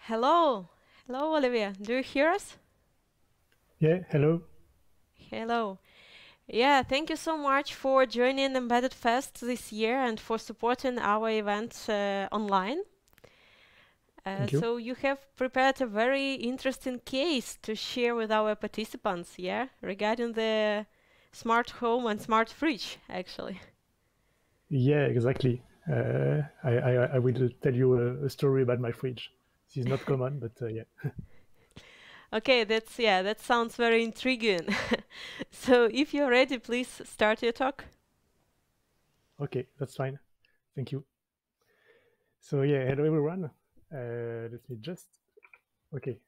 Hello. Hello, Olivia. Do you hear us? Yeah, hello. Hello. Yeah, thank you so much for joining Embedded Fest this year and for supporting our events online. Thank you. So you have prepared a very interesting case to share with our participants, yeah, regarding the smart home and smart fridge, actually. Yeah, exactly. I will tell you a story about my fridge. This is not common, but yeah. Okay, that sounds very intriguing. So if you're ready, please start your talk. Okay, that's fine. Thank you. So yeah, hello everyone. Let me just. Okay.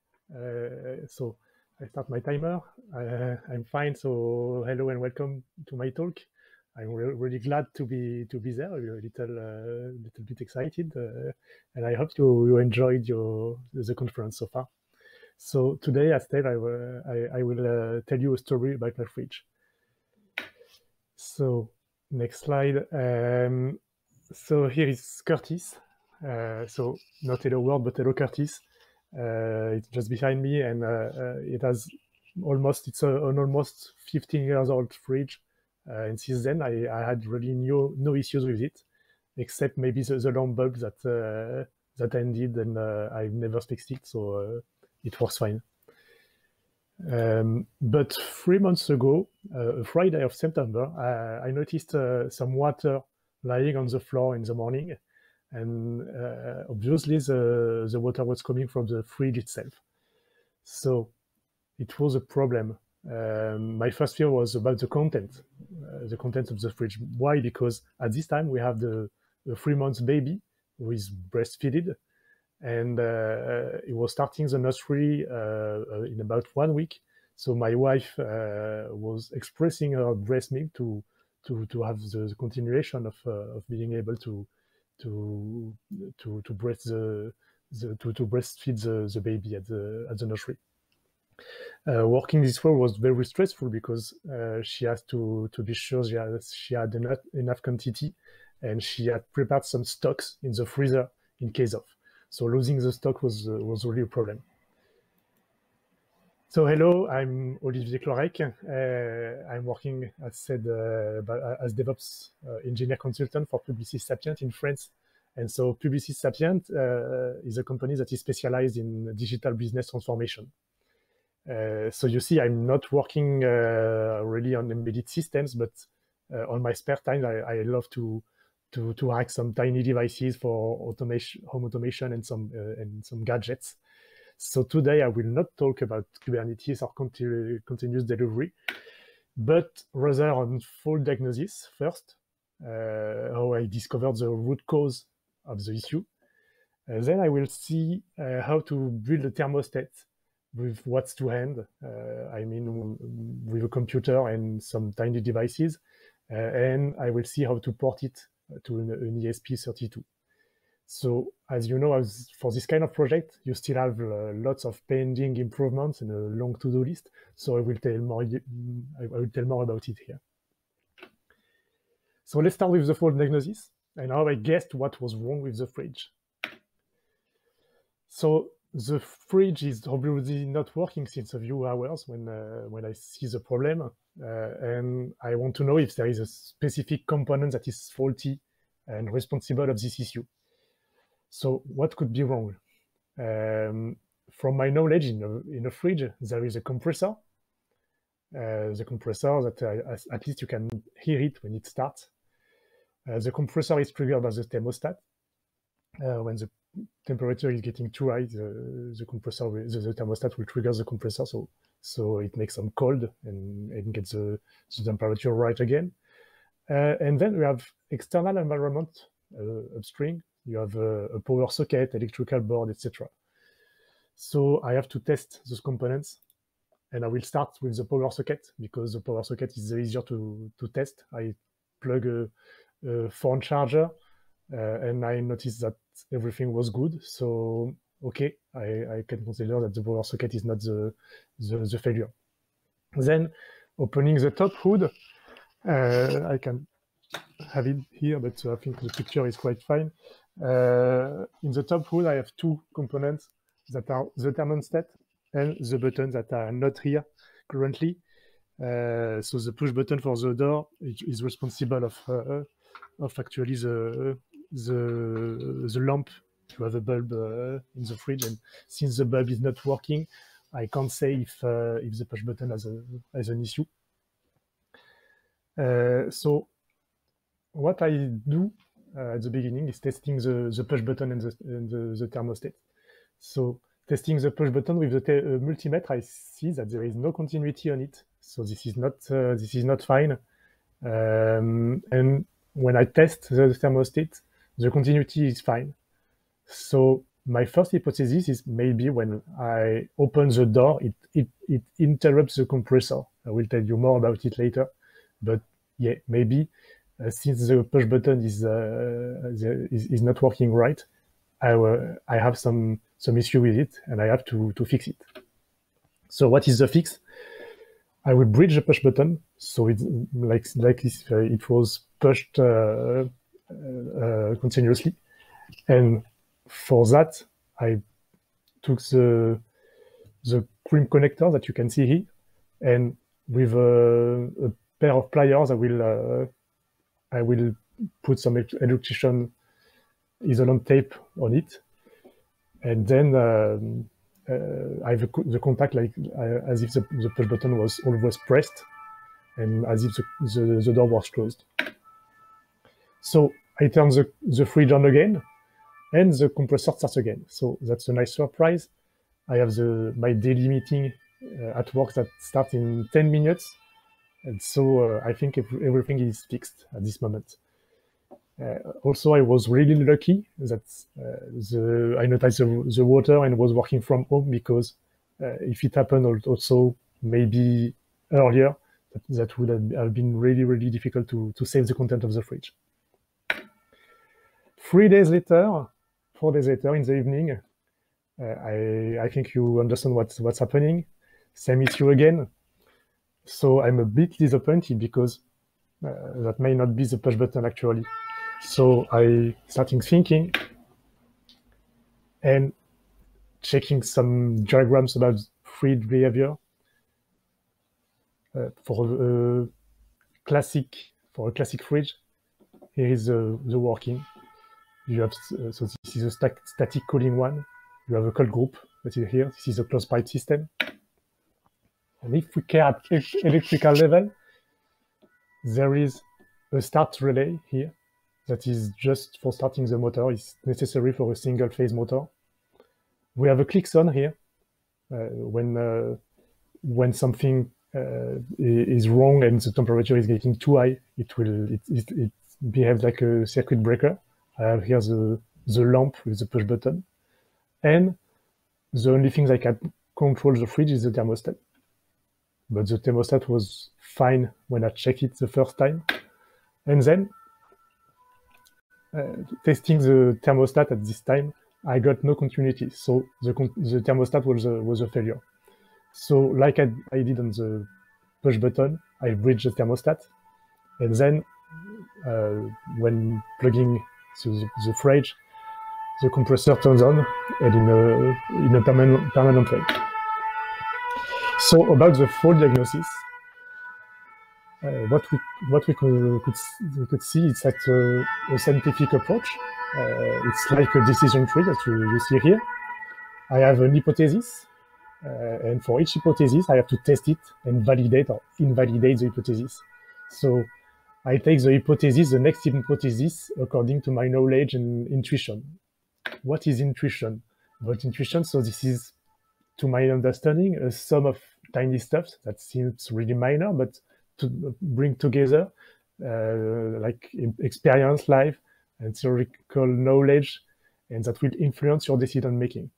So I start my timer. I'm fine. So hello and welcome to my talk. I'm really glad to be there. I'm a little bit excited, and I hope you enjoyed the conference so far. So today, as said, I will tell you a story about my fridge. So next slide. So here is Curtis. So not Hello World, but Hello Curtis. It's just behind me, and it has an almost 15 years old fridge. And since then, I had really no issues with it, except maybe the lamp bulb that ended, and I've never fixed it, so it works fine. But 3 months ago, Friday of September, I noticed some water lying on the floor in the morning, and obviously the water was coming from the fridge itself. So it was a problem. My first fear was about the content of the fridge. Why? Because at this time we have the 3 months baby who is breastfeeded, and it was starting the nursery in about 1 week. So my wife was expressing her breast milk to have the continuation of being able to to breast to breastfeed the baby at the nursery. Working this way was very stressful because she has to be sure she had enough quantity, and she had prepared some stocks in the freezer in case of. So losing the stock was really a problem. So hello, I'm Olivier Clorec. I'm working, as said, as DevOps engineer consultant for Publicis Sapient in France. And so Publicis Sapient is a company that is specialized in digital business transformation. So you see, I'm not working really on embedded systems, but on my spare time, I love to hack some tiny devices for automation, home automation, and some gadgets. So today I will not talk about Kubernetes or continuous delivery, but rather on fault diagnosis first, how I discovered the root cause of the issue. Then I will see how to build a thermostat with what's to hand. I mean, with a computer and some tiny devices. And I will see how to port it to an ESP32. So as you know, for this kind of project, you still have lots of pending improvements and a long to-do list. So I will tell more about it here. So let's start with the fault diagnosis and how I guessed what was wrong with the fridge. So the fridge is obviously not working since a few hours when I see the problem, and I want to know if there is a specific component that is faulty and responsible of this issue. So what could be wrong? From my knowledge, in a fridge, there is a compressor. The compressor that at least you can hear it when it starts. The compressor is triggered by the thermostat. When the temperature is getting too high, the thermostat will trigger the compressor, so it makes them cold and gets the temperature right again. And then we have external environment upstream. You have a power socket, electrical board, etc. So I have to test those components, and I will start with the power socket because the power socket is easier to test. I plug a phone charger, and I noticed that everything was good. So okay, I can consider that the power socket is not the failure. Then opening the top hood, I can have it here, but I think the picture is quite fine. In the top hood, I have two components. that are the thermostat and the buttons that are not here currently. So the push button for the door is responsible of actually the lamp to have a bulb in the fridge, and since the bulb is not working, I can't say if the push button has an issue. So what I do at the beginning is testing the push button and the thermostat. So testing the push button with the multimeter, I see that there is no continuity on it. So this is not fine. And when I test the thermostat, the continuity is fine. So my first hypothesis is maybe when I open the door, it interrupts the compressor. I will tell you more about it later. But yeah, maybe since the push button is not working right, I have some issue with it, and I have to fix it. So what is the fix? I will bridge the push button, so it's like this, it was pushed continuously, and for that I took the crimp connector that you can see here, and with a pair of pliers I will put some electrician isolant tape on it, and then I have the contact like as if the push button was always pressed, and as if the door was closed. So I turn the fridge on again, and the compressor starts again. So that's a nice surprise. I have my daily meeting at work that starts in 10 minutes, and so I think everything is fixed at this moment. Also, I was really lucky that I noticed the water and was working from home, because if it happened also maybe earlier, that would have been really, really difficult to save the content of the fridge. 4 days later in the evening, I think you understand what's happening. Same issue again. So I'm a bit disappointed, because that may not be the push button actually. So I started thinking and checking some diagrams about fridge behavior. For a classic fridge, here is the working. You have so this is a static cooling one. You have a cold group that is here. This is a closed pipe system. And if we care at electrical level, there is a start relay here that is just for starting the motor. It's necessary for a single phase motor. We have a click-on here. When something is wrong and the temperature is getting too high, it behaves like a circuit breaker. I have here the lamp with the push button, and the only thing that can control the fridge is the thermostat. But the thermostat was fine when I checked it the first time, and then testing the thermostat at this time, I got no continuity. So the thermostat was a failure. So like I did on the push button, I bridged the thermostat, and then when plugging the fridge, the compressor turns on, and in a permanent way. So about the fault diagnosis, what we could see is that a scientific approach. It's like a decision tree that you see here. I have an hypothesis, and for each hypothesis, I have to test it and validate or invalidate the hypothesis. So I take the next hypothesis, according to my knowledge and intuition. What is intuition? About intuition, so this is, to my understanding, a sum of tiny stuff that seems really minor, but to bring together like experience, life, and theoretical knowledge, and that will influence your decision making.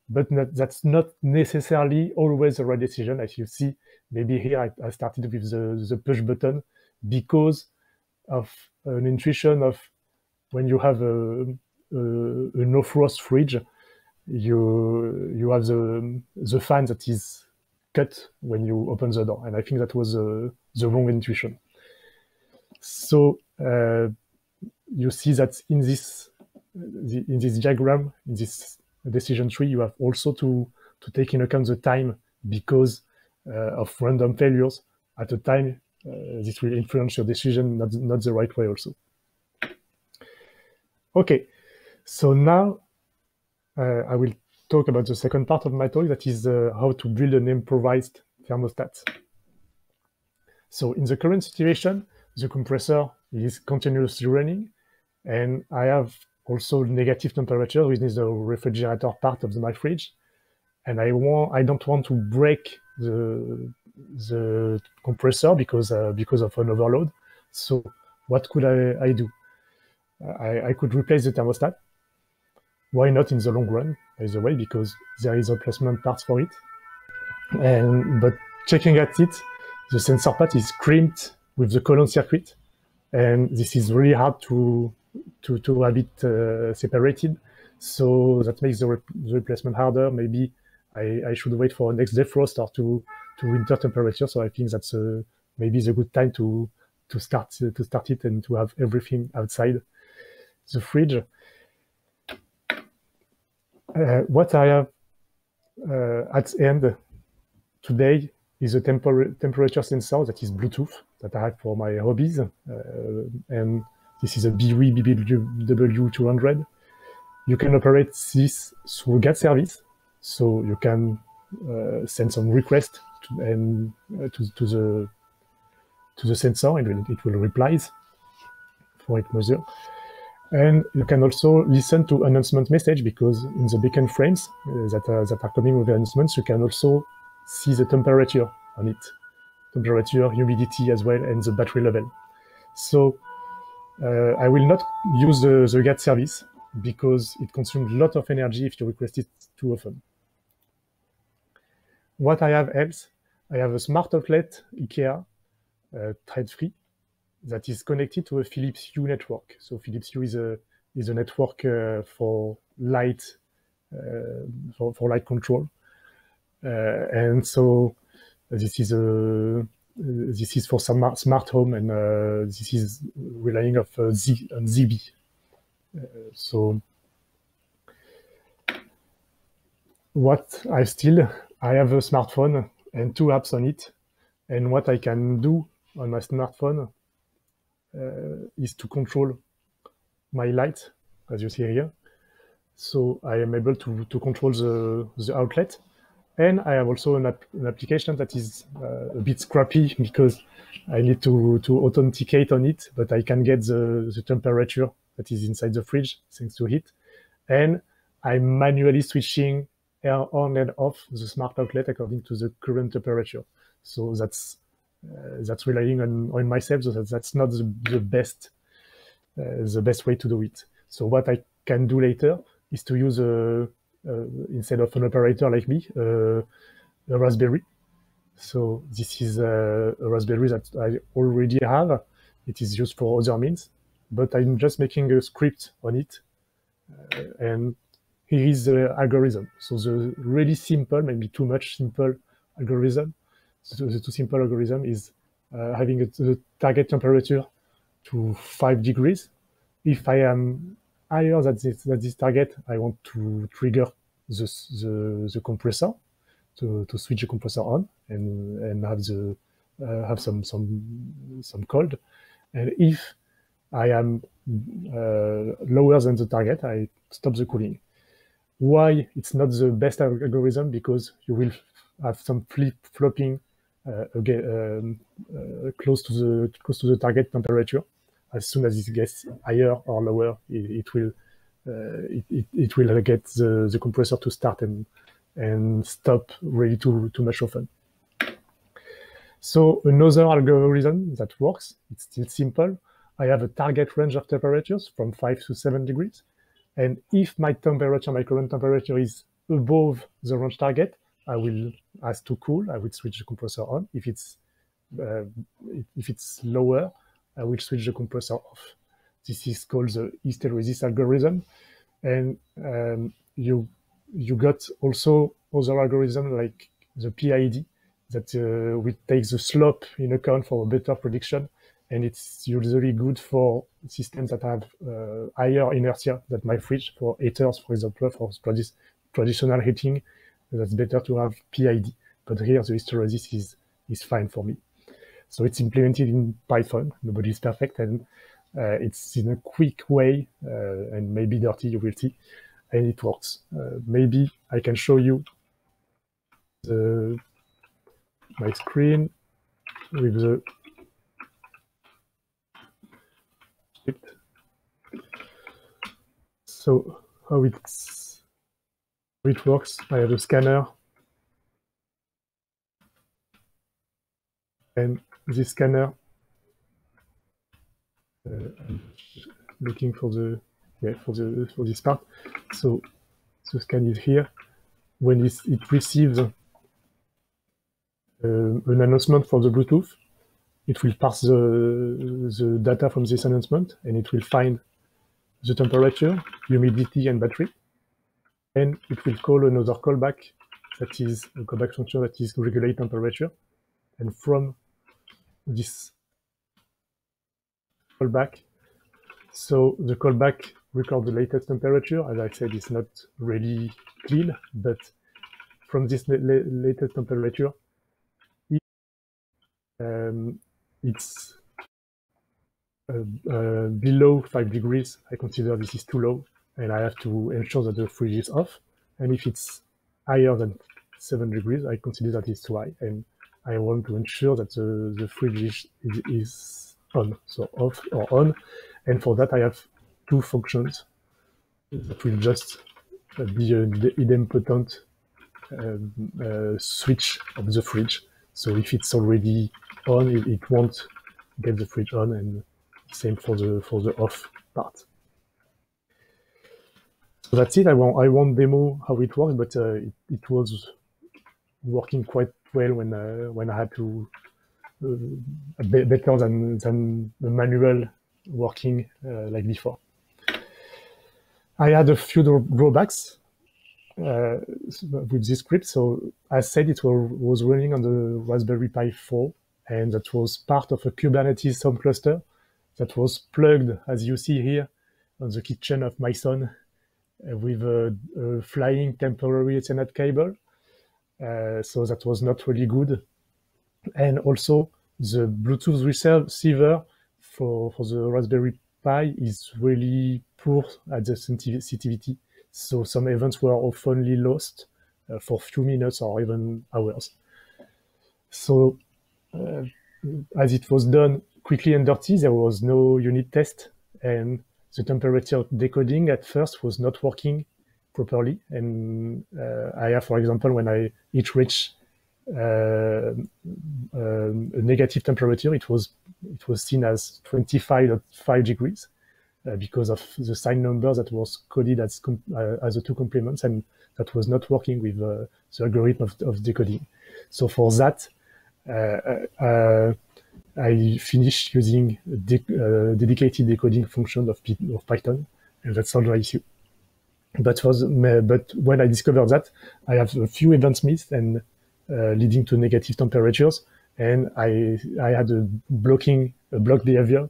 But that's not necessarily always the right decision. As you see, maybe here I started with the push button because of an intuition of when you have a no-frost fridge, you have the fan that is cut when you open the door, and I think that was the wrong intuition. So you see that in this diagram, in this decision tree, you have also to take into account the time because of random failures. At a time, this will influence your decision not the right way also. Okay, so now I will talk about the second part of my talk, that is how to build an improvised thermostat. So in the current situation, the compressor is continuously running, and I have also negative temperature within the refrigerator part of my fridge, and I don't want to break the compressor because of an overload. So what could I do? I could replace the thermostat. Why not in the long run, by the way, because there is replacement parts for it. But checking at it, the sensor part is crimped with the column circuit, and this is really hard to have it separated. So that makes the replacement harder. Maybe I should wait for next defrost or to winter temperature. So I think that's maybe the good time to start it and to have everything outside the fridge. What I have at the end today is a temperature sensor that is Bluetooth that I have for my hobbies, and this is a BWI BBW200. You can operate this through GATT service, so you can send some request to the sensor, and it will reply for its measure. And you can also listen to announcement message, because in the beacon frames that are coming with the announcements, you can also see the temperature on it, temperature, humidity as well, and the battery level. So I will not use the GATT service because it consumes a lot of energy if you request it too often. What I have else, I have a smart outlet IKEA, trade-free, that is connected to a Philips Hue network. So Philips Hue is a network for light control, and so this is for some smart home, and this is relying on Zigbee. So what I have a smartphone and 2 apps on it, and what I can do on my smartphone is to control my light, as you see here. So I am able to control the outlet. And I have also an application that is a bit scrappy because I need to authenticate on it, but I can get the temperature that is inside the fridge thanks to it. And I'm manually switching air on and off the smart outlet according to the current temperature. So that's relying on myself. So that's not the best way to do it. So what I can do later is to use instead of an operator like me, a Raspberry. So this is a Raspberry that I already have. It is used for other means, but I'm just making a script on it, and here is the algorithm. So the really simple, maybe too much simple algorithm. So the too simple algorithm is having the target temperature to 5 degrees. If I am higher than this target, I want to trigger the compressor to switch the compressor on and have some cold. And if I am lower than the target, I stop the cooling. Why it's not the best algorithm? Because you will have some flip-flopping close to the target temperature. As soon as it gets higher or lower, it will get the compressor to start and stop really too much often. So another algorithm that works, it's still simple. I have a target range of temperatures from 5 to 7 degrees. And if my current temperature is above the range target, I will ask to cool. I will switch the compressor on. If it's lower, I will switch the compressor off. This is called the hysteresis algorithm. And you got also other algorithm like the PID that will take the slope in account for a better prediction. And it's usually good for systems that have higher inertia than my fridge, for heaters, for example, for traditional heating, that's better to have PID. But here the hysteresis is fine for me. So it's implemented in Python. Nobody is perfect, and it's in a quick way, and maybe dirty, you will see, and it works. Maybe I can show you my screen with the script. So how it works, I have a scanner, and this scanner, looking for this part. So the scan is here. When it receives an announcement for the Bluetooth, it will parse the data from this announcement, and it will find the temperature, humidity, and battery. And it will call another callback, that is a callback function that is regulate temperature. And from this callback, so the callback records the latest temperature. As I said, it's not really clean, but from this latest temperature, it's below 5 degrees. I consider this is too low, and I have to ensure that the fridge is off. And if it's higher than 7 degrees, I consider that it's too high, and I want to ensure that the fridge is on, so off or on. And for that, I have two functions that will just be an idempotent switch of the fridge. So if it's already on, it won't get the fridge on, and same for the off part. So that's it. I won't demo how it works, but it was working quite well when I had to better than the manual working like before. I had a few drawbacks with this script. So as said, it was running on the Raspberry Pi 4, and that was part of a Kubernetes home cluster that was plugged, as you see here, on the kitchen of my son with a flying temporary Ethernet cable. So that was not really good. And also the Bluetooth receiver for the Raspberry Pi is really poor at the sensitivity. So some events were often lost for a few minutes or even hours. So as it was done quickly and dirty, there was no unit test, and the temperature decoding at first was not working properly. And I have, for example, when it reached a negative temperature, it was seen as 25.5 degrees because of the sign number that was coded as the two complements, and that was not working with the algorithm of decoding. So for that, I finished using dedicated decoding function of Python, and that solved the issue. But when I discovered that, I have a few events missed and leading to negative temperatures, and I had a block behavior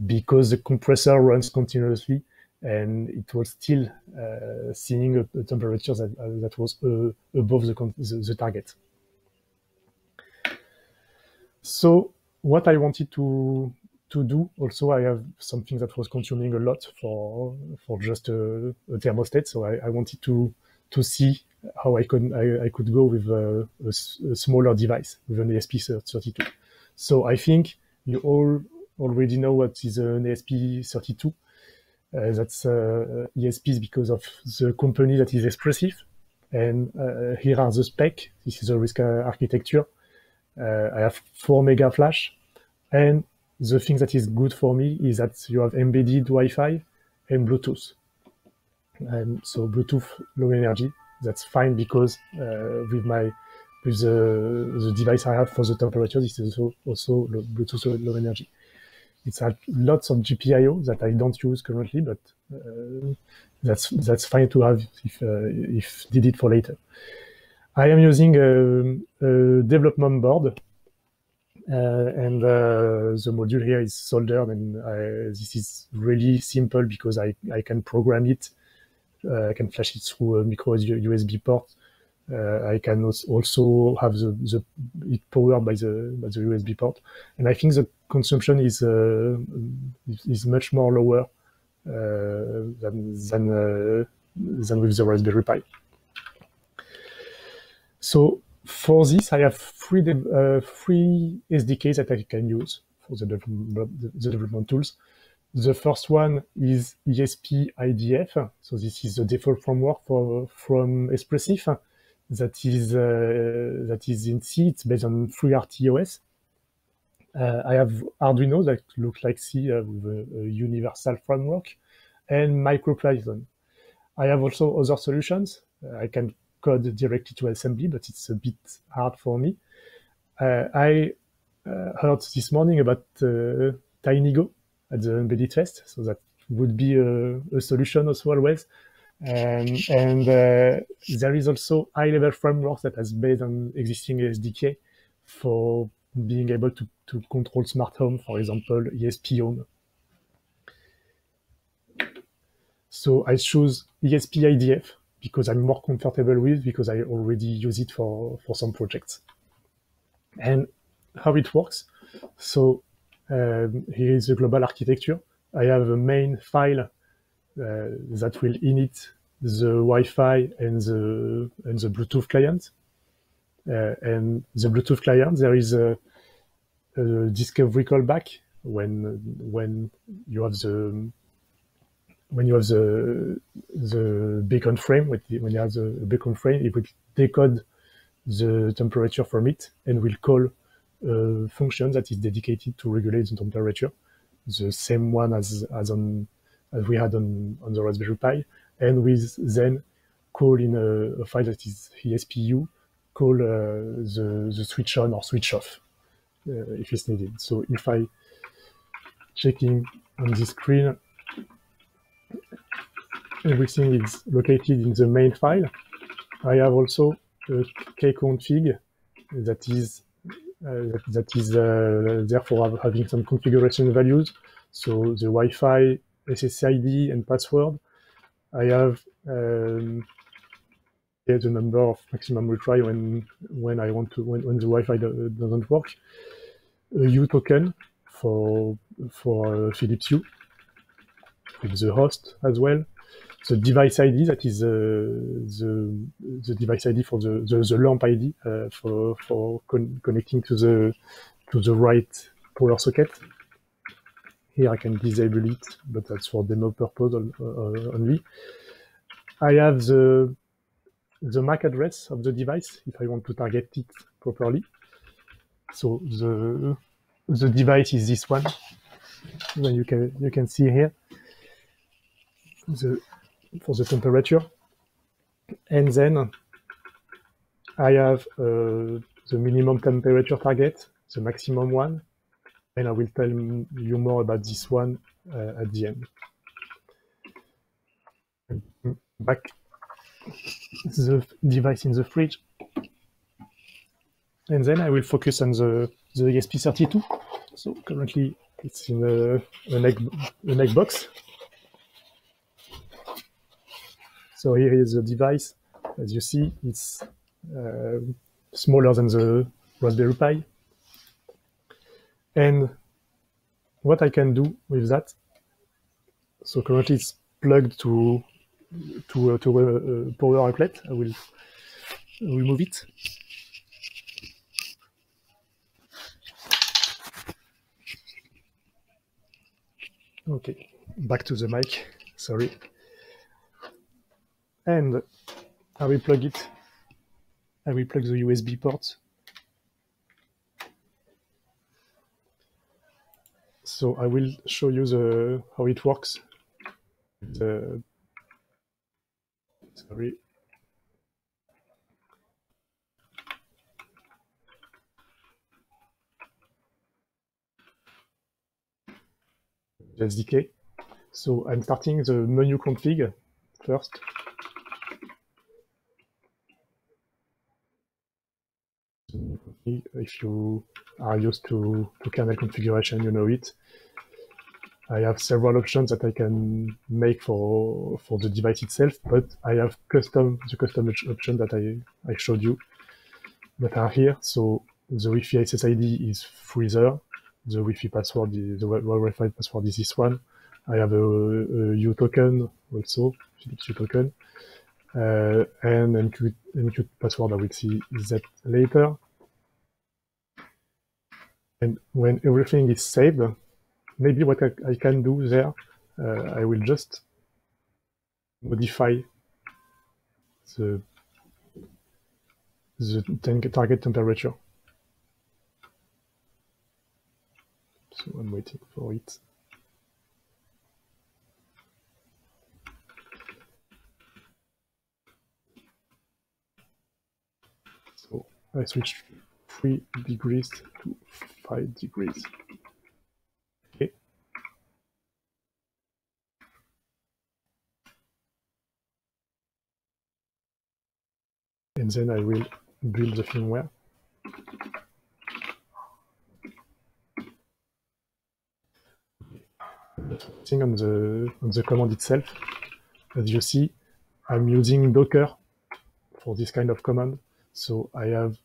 because the compressor runs continuously, and it was still seeing a temperature that was above the target. So what I wanted to do also, I have something that was consuming a lot for just a thermostat. So I wanted to see how I could go with a smaller device with an ESP32. So I think you all already know what is an ESP32. That's ESPs because of the company that is Espressif. And here are the specs. This is a RISC architecture. I have 4 mega flash, and the thing that is good for me is that you have embedded Wi-Fi and Bluetooth. And so Bluetooth low energy, that's fine because with the device I have for the temperature, this is also Bluetooth low energy. It's had lots of GPIO that I don't use currently, but that's fine to have if needed for later. I am using a development board, and the module here is soldered, and this is really simple because I can program it I can flash it through a micro USB port. I can also have it powered by the USB port, and I think the consumption is much more lower than with the Raspberry Pi. So for this, I have three SDKs that I can use for the development tools. The first one is ESP IDF. So this is the default framework from Espressif that is in C. It's based on FreeRTOS. I have Arduino that looks like C with a universal framework, and MicroPython. I have also other solutions. I can code directly to assembly, but it's a bit hard for me. I heard this morning about TinyGo at the Embedded Fest, so that would be a solution also always. And there is also high-level frameworks that is based on existing SDK for being able to control smart home, for example, ESP Home. So I choose ESP IDF because I'm more comfortable with, because I already use it for some projects. And how it works. So here is the global architecture. I have a main file that will init the Wi-Fi and the Bluetooth client. And the Bluetooth client, there is a discovery callback when you have the beacon frame. When you have the beacon frame, it will decode the temperature from it and will call a function that is dedicated to regulate the temperature, the same one as we had on the Raspberry Pi, and with then call in a file that is ESPU, call the switch on or switch off if it's needed. So if I checking on this screen, everything is located in the main file. I have also a kconfig that is there for having some configuration values. So the Wi-Fi, SSID, and password. I have the number of maximum retry when I want to when the Wi-Fi doesn't work. A U token for Philips Hue with the host as well. The device ID, that is the device ID for the lamp ID for connecting to the right power socket. Here I can disable it, but that's for demo purpose only. I have the MAC address of the device if I want to target it properly. So the device is this one. Then you can see here for the temperature, and then I have the minimum temperature target, the maximum one, and I will tell you more about this one at the end. Back the device in the fridge, and then I will focus on the ESP32. So currently it's in an egg box. So here is the device. As you see, it's smaller than the Raspberry Pi. And what I can do with that, so currently it's plugged to a power outlet. I will remove it. Okay, back to the mic, sorry. And I will plug it. I will plug the USB port. So I will show you how it works. Sorry. The SDK. So I'm starting the menu config first. If you are used to kernel configuration, you know it. I have several options that I can make for the device itself, but I have the custom option that I showed you that are here. So the Wi-Fi SSID is Freezer. The Wi-Fi password, the Wi-Fi password is this one. I have a U token also, Philips U token, and encrypt password. I will see that later. And when everything is saved, maybe what I can do there, I will just modify the target temperature. So I'm waiting for it. So I switch 3 degrees to 5 degrees. Okay. And then I will build the firmware. Focusing on the command itself, as you see, I'm using Docker for this kind of command. So I have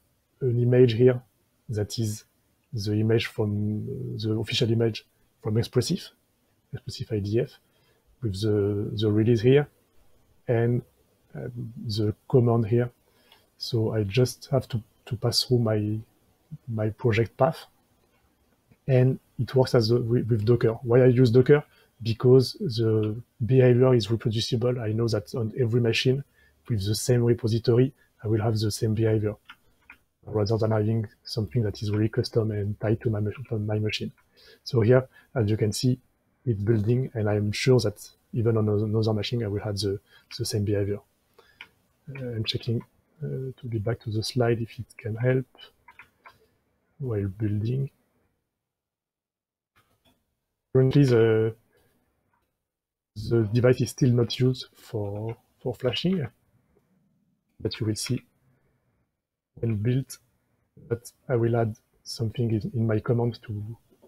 an image here that is the image from the official image from Espressif IDF, with the release here and the command here. So I just have to pass through my project path, and it works with Docker. Why I use Docker? Because the behavior is reproducible. I know that on every machine with the same repository, I will have the same behavior, rather than having something that is really custom and tied to my machine. So here, as you can see, it's building, and I'm sure that even on another machine, I will have the same behavior. I'm checking to get back to the slide if it can help while building. Currently, the device is still not used for flashing, but you will see when built that I will add something in my command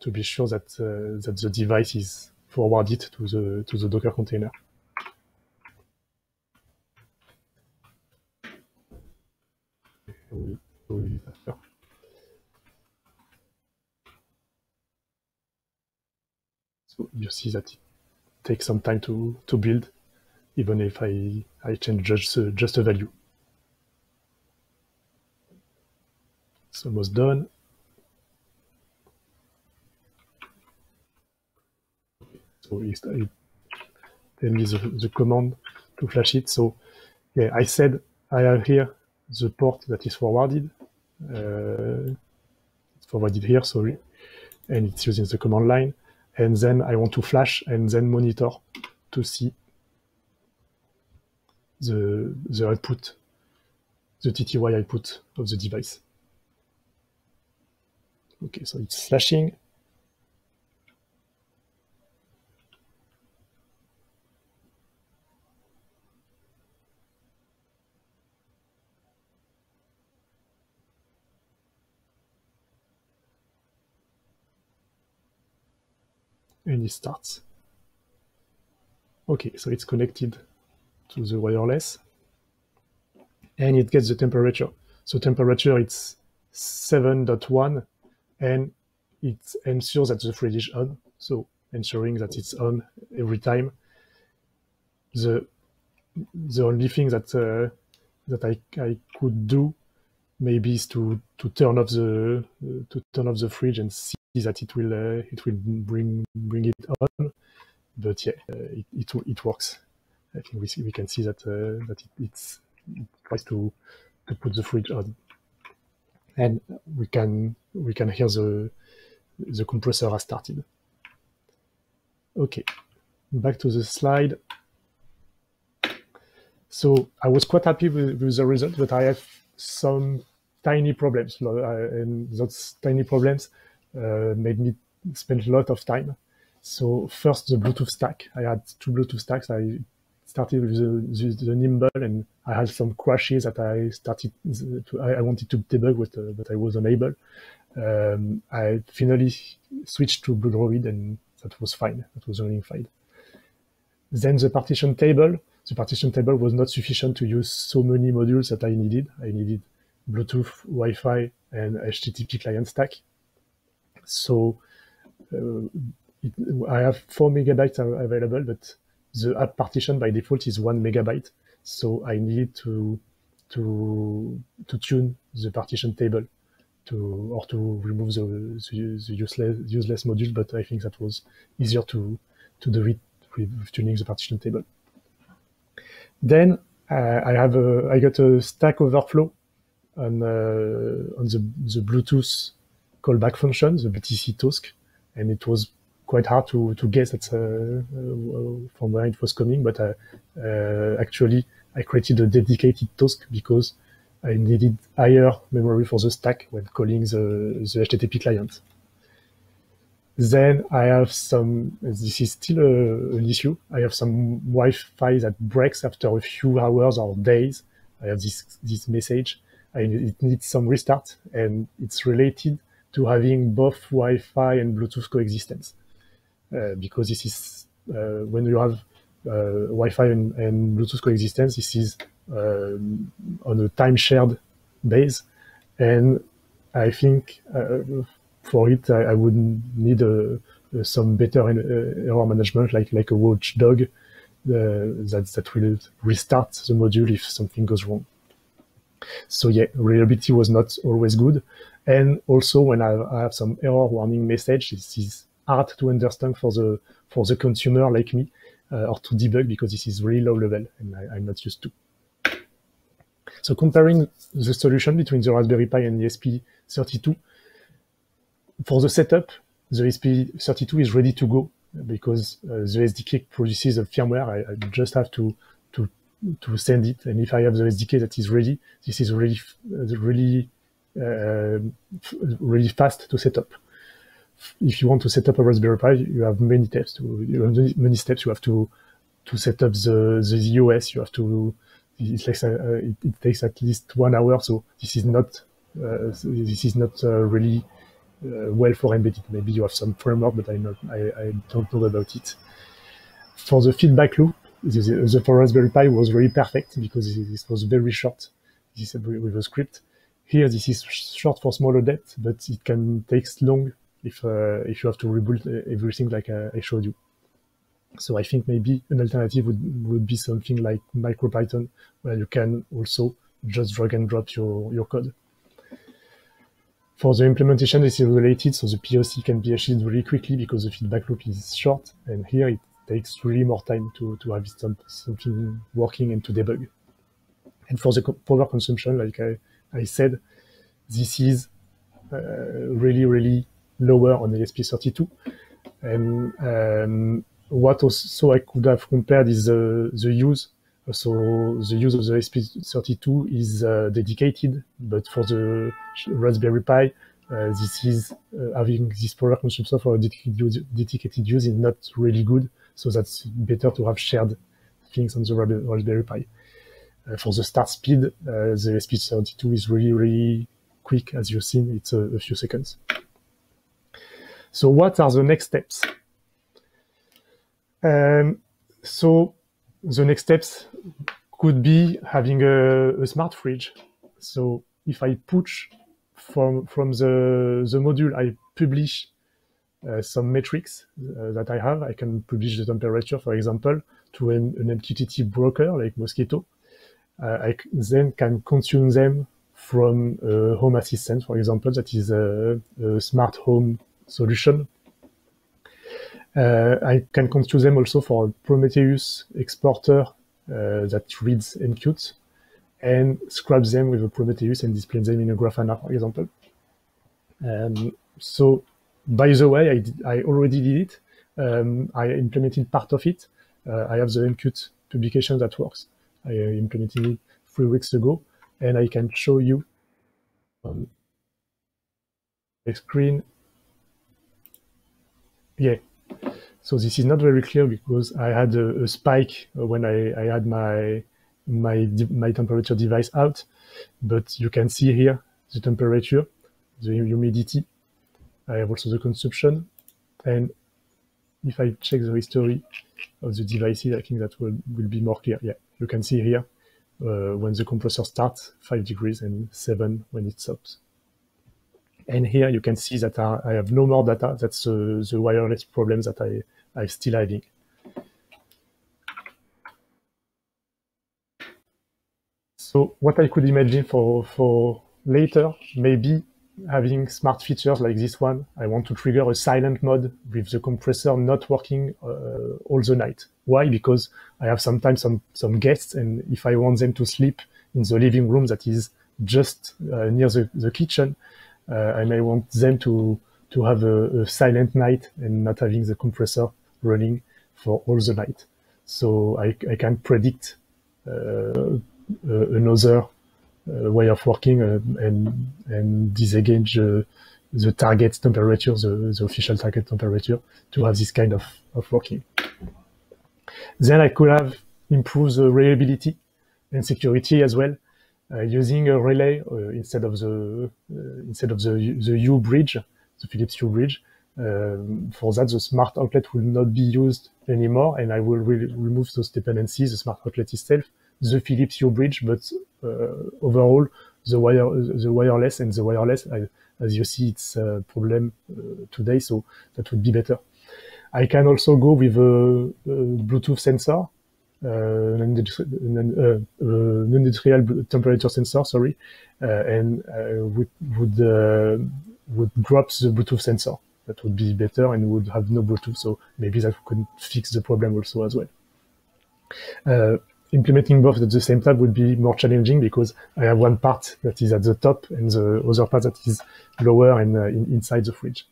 to be sure that that the device is forwarded to the Docker container. So you see that it takes some time to build, even if I change just a value. It's almost done. So it tell me the command to flash it. So yeah, I said I have here the port that is forwarded. It's forwarded here, sorry, and it's using the command line. And then I want to flash and then monitor to see the output, the TTY output of the device. Okay, so it's flashing. And it starts. Okay, so it's connected to the wireless, and it gets the temperature. So temperature, it's 7.1, and it ensures that the fridge is on. So ensuring that it's on every time. The only thing that that I could do maybe is to turn off the fridge and see that it will bring it on. But yeah, it works. I think we can see that that it tries to put the fridge on, and we can hear the compressor has started. Okay, back to the slide. So I was quite happy with the result, but I have some tiny problems, and those tiny problems made me spend a lot of time. So first, the Bluetooth stack. I had 2 Bluetooth stacks. I started with the Nimble, and I had some crashes that I wanted to debug, but I was unable. I finally switched to Blue Droid, and that was fine. That was running fine. Then the partition table. The partition table was not sufficient to use so many modules that I needed. I needed Bluetooth, Wi-Fi, and HTTP client stack. So I have 4 megabytes available, but the app partition by default is 1 megabyte. So I needed to tune the partition table to remove the useless module, but I think that was easier to do it with tuning the partition table. Then I got a Stack Overflow on the Bluetooth callback function, the BTC Tosk, and it was quite hard to guess from where it was coming, but actually I created a dedicated Tosk because I needed higher memory for the stack when calling the HTTP client. Then I have some, this is still an issue, I have some Wi-Fi that breaks after a few hours or days. I have this message, it needs some restart, and it's related to having both Wi-Fi and Bluetooth coexistence. Because this is, when you have Wi-Fi and Bluetooth coexistence, this is on a time-shared base, and I think for it, I would need some better error management, like a watchdog that will restart the module if something goes wrong. So yeah, reliability was not always good, and also when I have some error warning message, this is hard to understand for the consumer like me, or to debug, because this is really low level and I'm not used to. So comparing the solution between the Raspberry Pi and the ESP32, for the setup, the ESP32 is ready to go because the SDK produces a firmware. I just have to send it, and if I have the SDK that is ready, this is really fast to set up. If you want to set up a Raspberry Pi, you have many steps. You have to set up the OS. You have to. It takes at least 1 hour. So this is not really well for embedded. Maybe you have some framework, but I don't know about it. For the feedback loop, the for Raspberry Pi was really perfect because this was very short. This with a script. Here, this is short for smaller depth, but it can take long if you have to rebuild everything like I showed you. So I think maybe an alternative would be something like MicroPython, where you can also just drag and drop your code. For the implementation, this is related, so the POC can be achieved really quickly because the feedback loop is short, and here it takes really more time to have something working and to debug. And for the power consumption, like I said, this is really lower on the ESP32. And what also I could have compared is the use. So the use of the ESP32 is dedicated, but for the Raspberry Pi, this is having this power consumption for a dedicated use is not really good. So that's better to have shared things on the Raspberry Pi. For the start speed, the ESP32 is really quick, as you've seen. It's a few seconds. So what are the next steps? So the next steps could be having a smart fridge. So if I push from the module, I publish some metrics that I have. I can publish the temperature, for example, to an MQTT broker like Mosquitto. I then can consume them from Home Assistant, for example, that is a smart home solution. I can consume them also for a Prometheus exporter that reads MQt and scraps them with a Prometheus and displays them in a Grafana, for example. So, by the way, I already did it. I implemented part of it. I have the MQt publication that works. I implemented it 3 weeks ago, and I can show you on the screen. Yeah. So this is not very clear because I had a spike when I had my temperature device out, but you can see here the temperature, the humidity. I have also the consumption, and if I check the history of the devices, I think that will be more clear. Yeah, you can see here when the compressor starts, 5 degrees, and 7 when it stops. And here you can see that I have no more data. That's the wireless problems that I'm still having. So what I could imagine for later, maybe having smart features like this one. I want to trigger a silent mode with the compressor not working all the night. Why? Because I have sometimes some guests, and if I want them to sleep in the living room that is just near the kitchen, I may want them to have a silent night and not having the compressor running for all the night. So I can predict another way of working and disengage the target temperature, the official target temperature, to have this kind of working. Then I could have improved the reliability and security as well, using a relay instead of the U bridge, the Philips Hue bridge. For that, the smart outlet will not be used anymore, and I will remove those dependencies, the smart outlet itself, the Philips Hue bridge, but overall, the wireless, as you see, it's a problem today, so that would be better. I can also go with a Bluetooth sensor, non-industrial temperature sensor, sorry, and would drop the Bluetooth sensor. That would be better and would have no Bluetooth, so maybe that could fix the problem also as well. Implementing both at the same time would be more challenging because I have one part that is at the top and the other part that is lower and inside the fridge.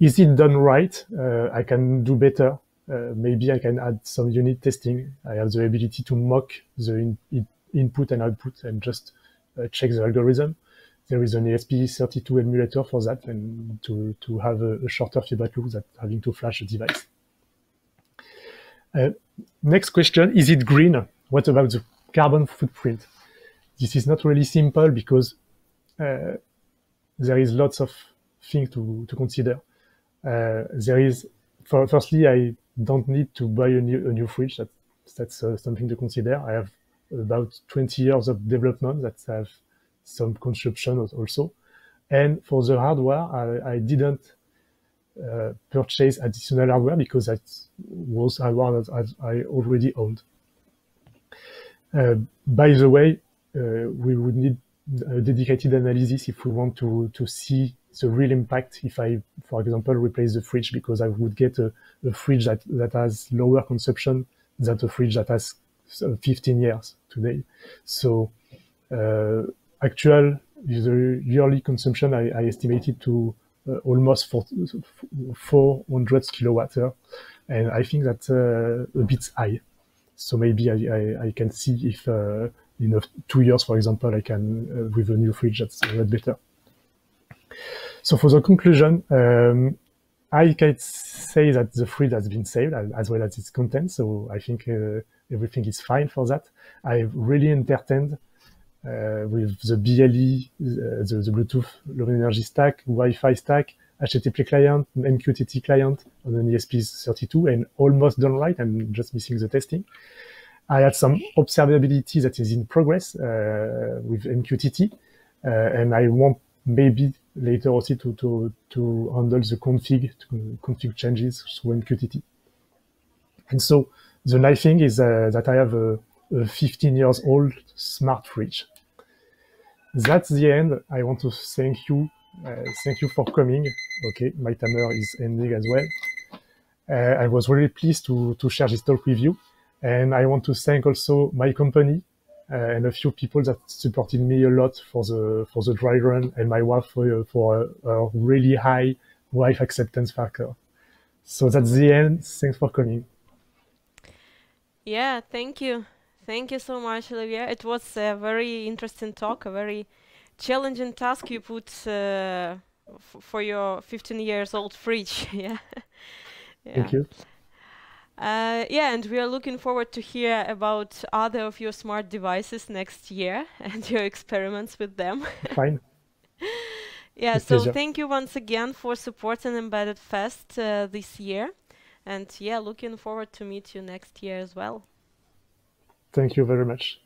Is it done right? I can do better. Maybe I can add some unit testing. I have the ability to mock the input and output and just check the algorithm. There is an ESP32 emulator for that, and to have a shorter feedback loop than having to flash a device. Next question, is it green? What about the carbon footprint? This is not really simple because there is lots of things to consider. Firstly, I don't need to buy a new fridge. That's something to consider. I have about 20 years of development that have some consumption also. And for the hardware, I didn't purchase additional hardware because that was hardware that I already owned. By the way, we would need a dedicated analysis if we want to see the real impact if I, for example, replace the fridge, because I would get a fridge that has lower consumption than a fridge that has 15 years today. So the yearly consumption I estimated to almost 400 kilowatts, and I think that's a bit high. So maybe I can see if in 2 years, for example, I can with a new fridge that's a lot better. So for the conclusion, I can say that the fridge has been saved as well as its content. So I think everything is fine for that. I've really entertained with the BLE, the Bluetooth Low Energy stack, Wi-Fi stack, HTTP client, MQTT client on an ESP32, and almost done right. I'm just missing the testing. I had some observability that is in progress with MQTT, and I want maybe later also to handle the config changes through MQTT. And so the nice thing is that I have a 15 years old smart fridge. That's the end. I want to thank you. Thank you for coming. Okay, my timer is ending as well. I was really pleased to share this talk with you. And I want to thank also my company and a few people that supported me a lot for the dry run, and my wife for a really high wife acceptance factor. So that's the end. Thanks for coming. Yeah, thank you. Thank you so much, Olivier. It was a very interesting talk, a very challenging task you put for your 15 years old fridge. Yeah. Thank you. Yeah, and we are looking forward to hear about other of your smart devices next year and your experiments with them. Fine. Yeah, With so pleasure. thank you once again for supporting Embedded Fest this year. And yeah, looking forward to meet you next year as well. Thank you very much.